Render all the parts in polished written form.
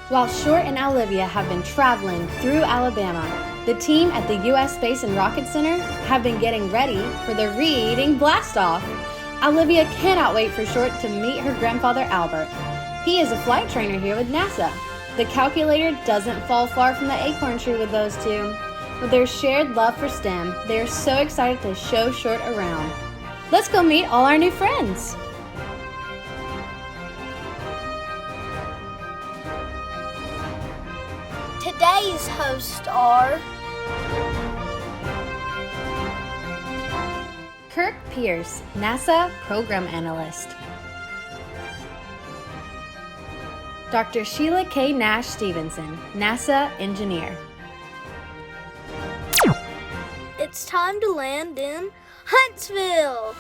While Short and Olivia have been traveling through Alabama, the team at the U.S. Space and Rocket Center have been getting ready for the reading blast-off. Olivia cannot wait for Short to meet her grandfather Albert. He is a flight trainer here with NASA. The calculator doesn't fall far from the acorn tree with those two. With their shared love for STEM, they are so excited to show Short around. Let's go meet all our new friends. Today's hosts are Kirk Pierce, NASA Program Analyst. Dr. Shelia K. Nash-Stevenson, NASA Engineer. It's time to land in Huntsville.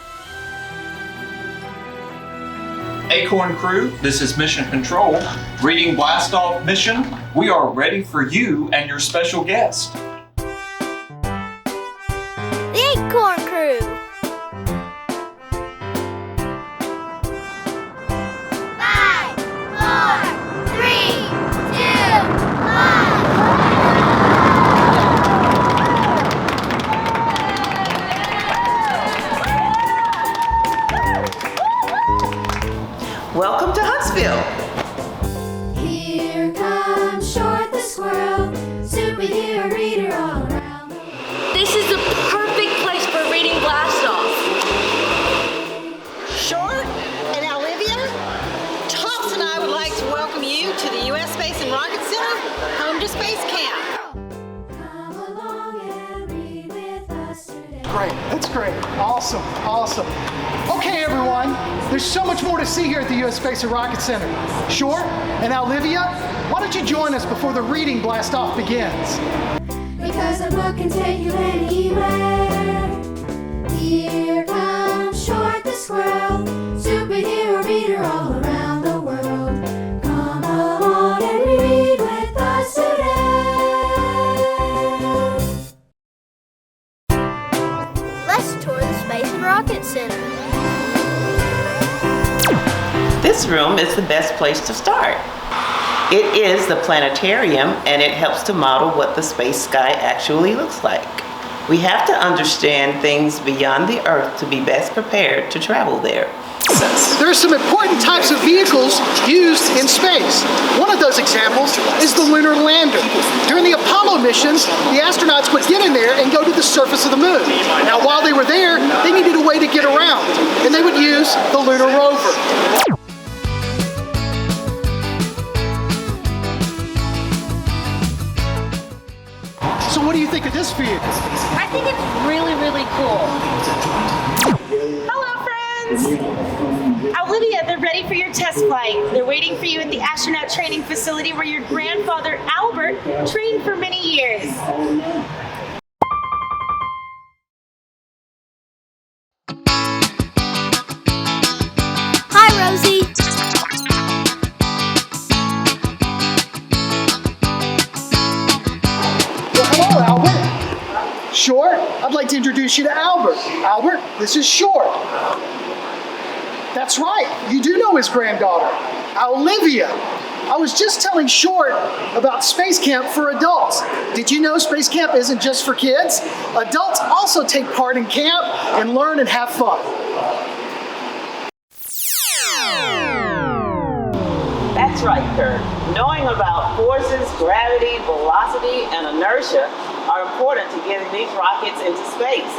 Acorn crew, this is Mission Control. Reading blast-off mission. We are ready for you and your special guest. The Acorn crew. 5, 4, 3, 2, 1. Welcome to Huntsville. Here comes Short the Squirrel, superhero reader all around. This is the perfect place for reading blast-off. Short and Olivia, Tops and I would like to welcome you to the U.S. Space and Rocket Center, home to Space Camp. Come along and read with us today. Great, that's great. Awesome. Okay, everyone, there's so much more to see here at the U.S. Space and Rocket Center. Short and Olivia, why don't you join us before the reading blast-off begins? Because a book can take you anywhere. Here comes Short the Squirrel, superhero reader all around the world. Come along and read with us today. Let's tour the Space and Rocket Center. This room is the best place to start. It is the planetarium, and it helps to model what the space sky actually looks like. We have to understand things beyond the Earth to be best prepared to travel there. There are some important types of vehicles used in space. One of those examples is the lunar lander. During the Apollo missions, the astronauts would get in there and go to the surface of the moon. Now, while they were there, they needed a way to get around, and they would use the lunar rover. So what do you think of this vehicle? I think it's really, really cool. Hello, friends! Olivia, they're ready for your test flight. They're waiting for you at the astronaut training facility where your grandfather, Albert, trained for many years. Hi, Rosie. Hello, Albert. Short, I'd like to introduce you to Albert. Albert, this is Short. That's right, you do know his granddaughter, Olivia. I was just telling Short about Space Camp for adults. Did you know Space Camp isn't just for kids? Adults also take part in camp and learn and have fun. That's right, Kirk. Knowing about forces, gravity, velocity, and inertia are important to getting these rockets into space.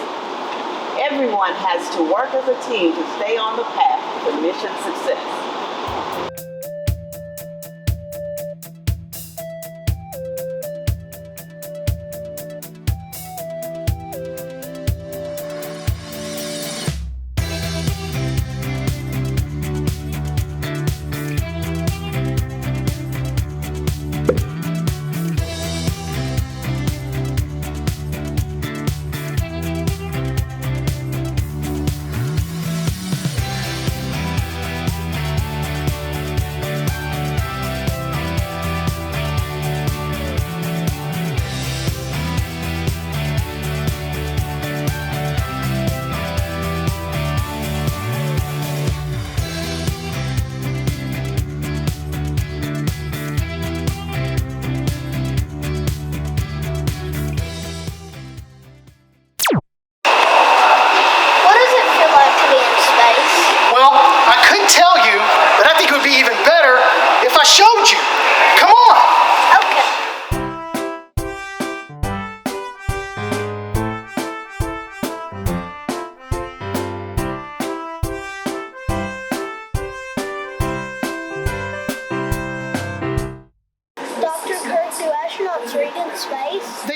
Everyone has to work as a team to stay on the path to mission success.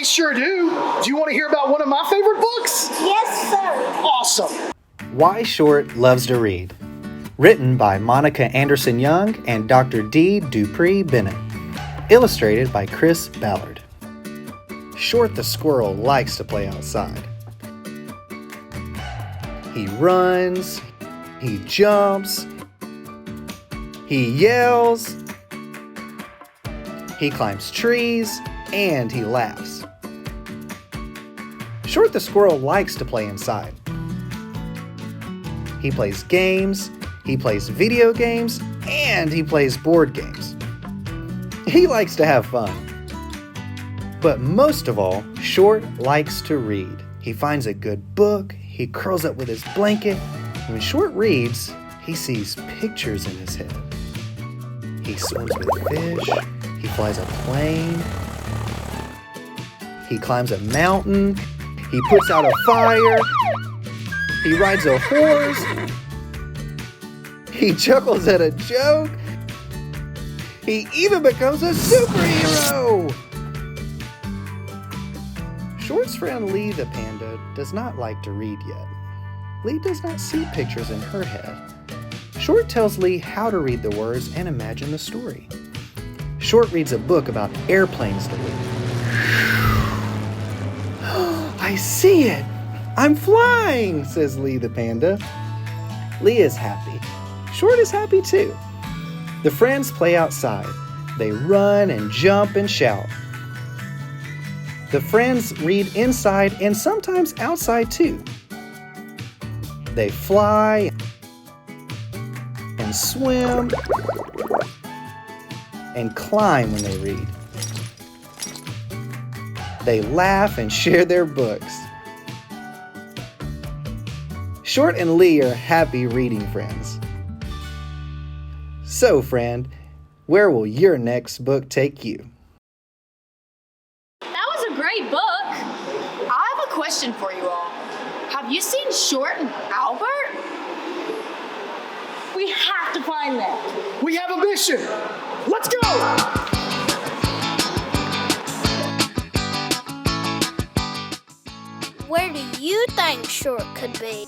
I sure do. Do you want to hear about one of my favorite books? Yes, sir. Awesome. Why Short Loves to Read. Written by Monica Anderson Young and Dr. D. Dupree Bennett. Illustrated by Chris Ballard. Short the squirrel likes to play outside. He runs, he jumps, he yells, he climbs trees, and he laughs. Short the squirrel likes to play inside. He plays games, he plays video games, and he plays board games. He likes to have fun. But most of all, Short likes to read. He finds a good book, he curls up with his blanket. When Short reads, he sees pictures in his head. He swims with fish, he flies a plane, he climbs a mountain, he puts out a fire, he rides a horse, he chuckles at a joke, he even becomes a superhero! Short's friend Lee the panda does not like to read yet. Lee does not see pictures in her head. Short tells Lee how to read the words and imagine the story. Short reads a book about airplanes to Lee. I see it! I'm flying, says Lee the panda. Lee is happy. Short is happy too. The friends play outside. They run and jump and shout. The friends read inside and sometimes outside too. They fly and swim and climb when they read. They laugh and share their books. Short and Lee are happy reading friends. So, friend, where will your next book take you? That was a great book. I have a question for you all. Have you seen Short and Albert? We have to find them. We have a mission. Let's go! Where do you think Short could be?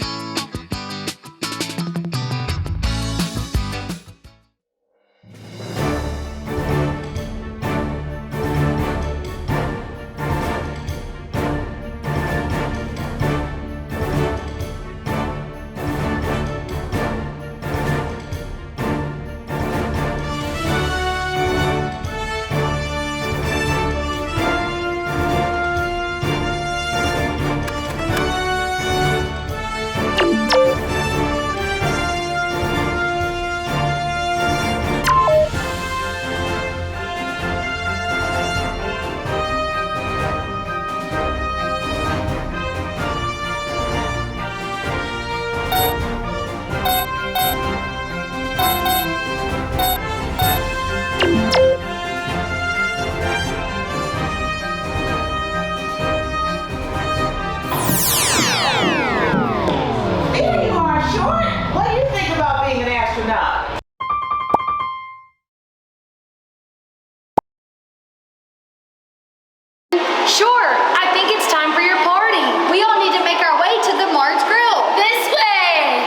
Sure, I think it's time for your party. We all need to make our way to the Mars Grill. This way!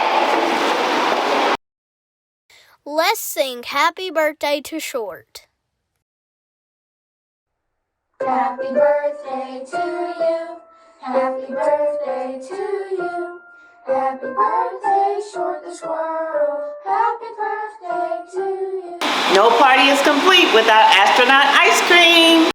Let's sing happy birthday to Short. Happy birthday to you. Happy birthday to you. Happy birthday, Short the squirrel. Happy birthday to you. No party is complete without astronaut ice cream.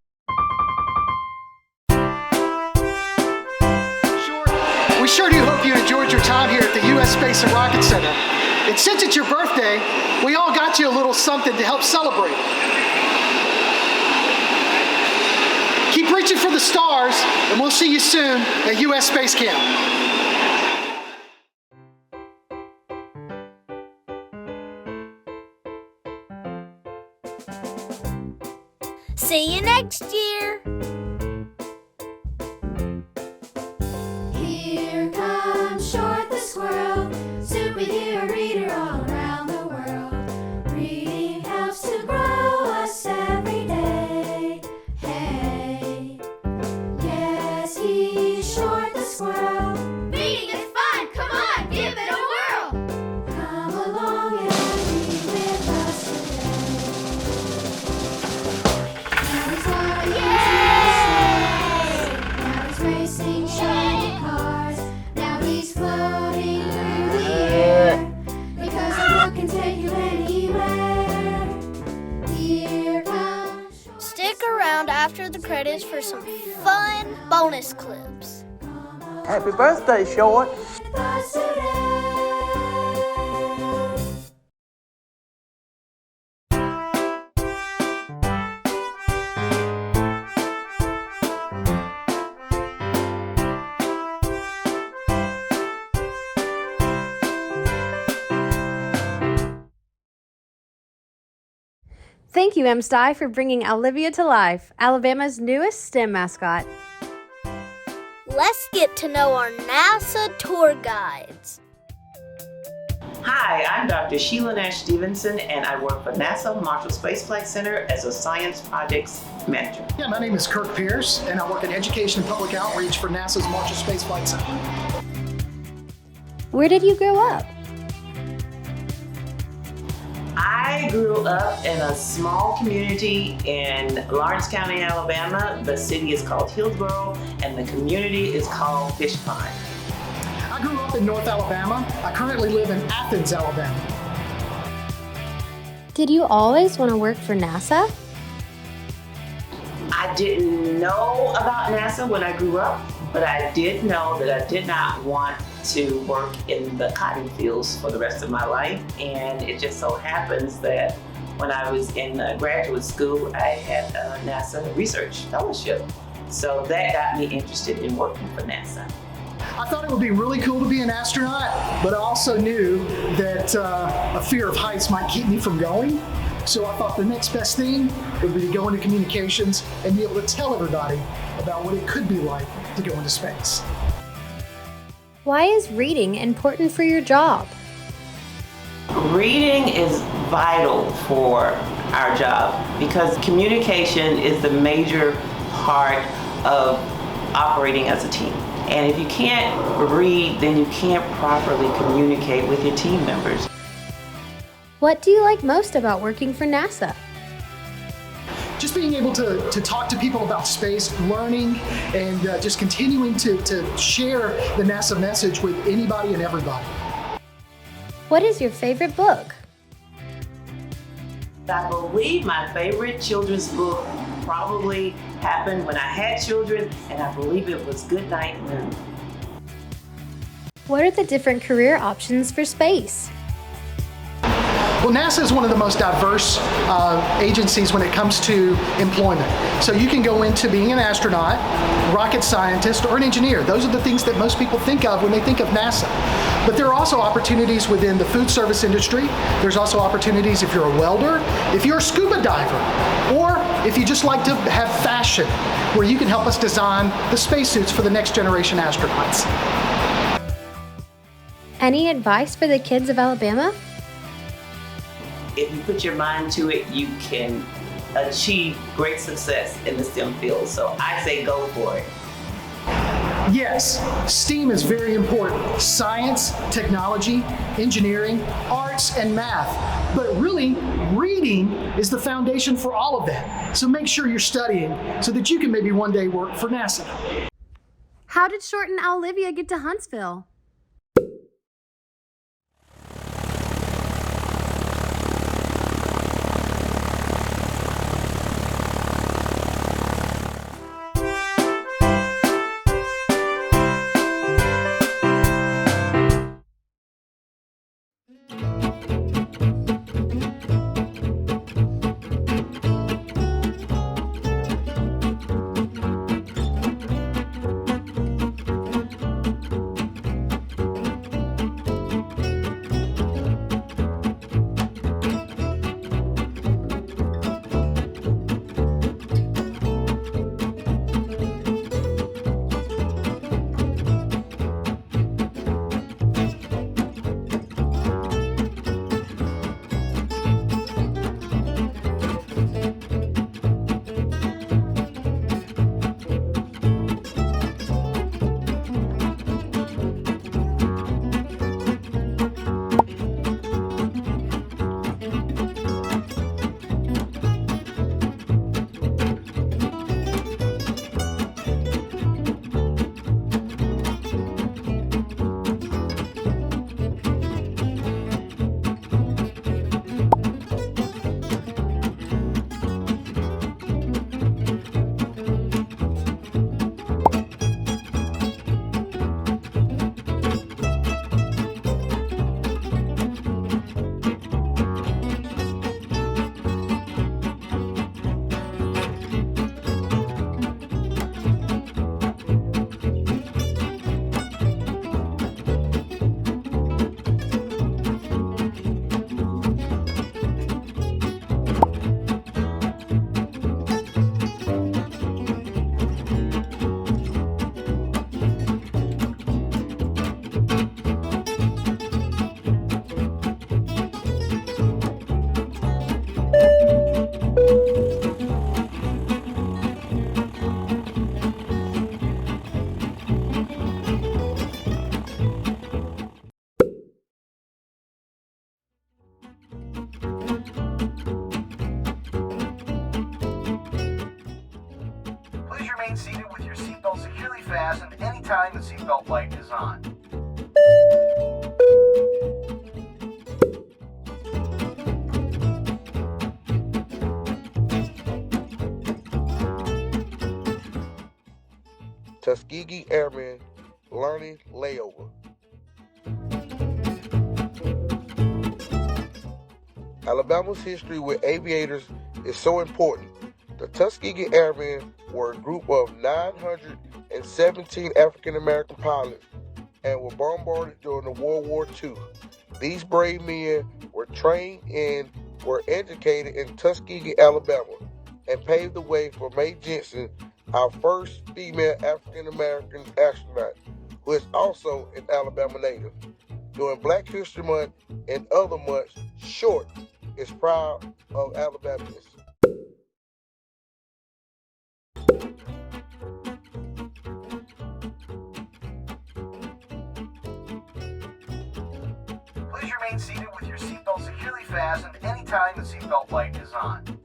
We sure do hope you enjoyed your time here at the U.S. Space and Rocket Center. And since it's your birthday, we all got you a little something to help celebrate. Keep reaching for the stars, and we'll see you soon at U.S. Space Camp. See you next year. Here comes Short the squirrel, superhero reader all around the world. Reading helps to grow us every day. Hey, after the credits for some fun bonus clips. Happy birthday, Short. Thank you, M-Sty, for bringing Olivia to life, Alabama's newest STEM mascot. Let's get to know our NASA tour guides. Hi, I'm Dr. Shelia Nash-Stevenson, and I work for NASA Marshall Space Flight Center as a Science Projects Manager. Yeah, my name is Kirk Pierce, and I work in education and public outreach for NASA's Marshall Space Flight Center. Where did you grow up? I grew up in a small community in Lawrence County, Alabama. The city is called Hillsboro, and the community is called Fish Pond. I grew up in North Alabama. I currently live in Athens, Alabama. Did you always want to work for NASA? I didn't know about NASA when I grew up, but I did know that I did not want to work in the cotton fields for the rest of my life. And it just so happens that when I was in graduate school, I had a NASA research fellowship. So that got me interested in working for NASA. I thought it would be really cool to be an astronaut, but I also knew that a fear of heights might keep me from going. So I thought the next best thing would be to go into communications and be able to tell everybody about what it could be like to go into space. Why is reading important for your job? Reading is vital for our job because communication is the major part of operating as a team. And if you can't read, then you can't properly communicate with your team members. What do you like most about working for NASA? Just being able to talk to people about space, learning, and just continuing to share the NASA message with anybody and everybody. What is your favorite book? I believe my favorite children's book probably happened when I had children, and I believe it was Good Night Moon. What are the different career options for space? Well, NASA is one of the most diverse agencies when it comes to employment. So you can go into being an astronaut, rocket scientist, or an engineer. Those are the things that most people think of when they think of NASA. But there are also opportunities within the food service industry. There's also opportunities if you're a welder, if you're a scuba diver, or if you just like to have fashion, where you can help us design the spacesuits for the next generation astronauts. Any advice for the kids of Alabama? If you put your mind to it, you can achieve great success in the STEM field. So I say go for it. Yes, STEAM is very important. Science, technology, engineering, arts, and math. But really, reading is the foundation for all of that. So make sure you're studying so that you can maybe one day work for NASA. How did Short and Olivia get to Huntsville? fastened anytime the seatbelt light is on. Tuskegee Airmen Learning Layover. Alabama's history with aviators is so important. The Tuskegee Airmen were a group of 917 African American pilots and were bombarded during the World War II. These brave men were trained and were educated in Tuskegee, Alabama, and paved the way for Mae Jensen, our first female African American astronaut, who is also an Alabama native. During Black History Month and other months, Short is proud of Alabamians. Please remain seated with your seatbelt securely fastened anytime the seatbelt light is on.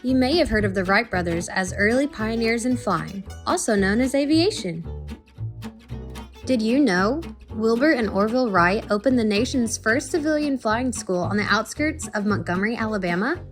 You may have heard of the Wright brothers as early pioneers in flying, also known as aviation. Did you know Wilbur and Orville Wright opened the nation's first civilian flying school on the outskirts of Montgomery, Alabama?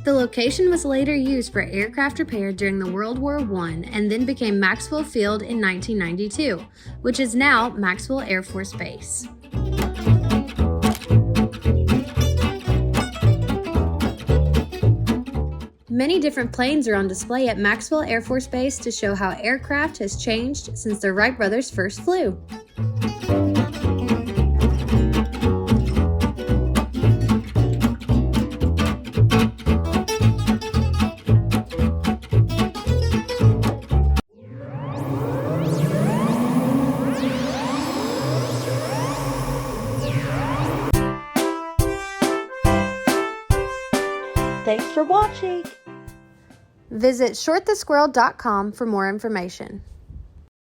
The location was later used for aircraft repair during the World War I and then became Maxwell Field in 1992, which is now Maxwell Air Force Base. Many different planes are on display at Maxwell Air Force Base to show how aircraft has changed since the Wright brothers first flew. Thanks for watching. Visit shortthesquirrel.com for more information.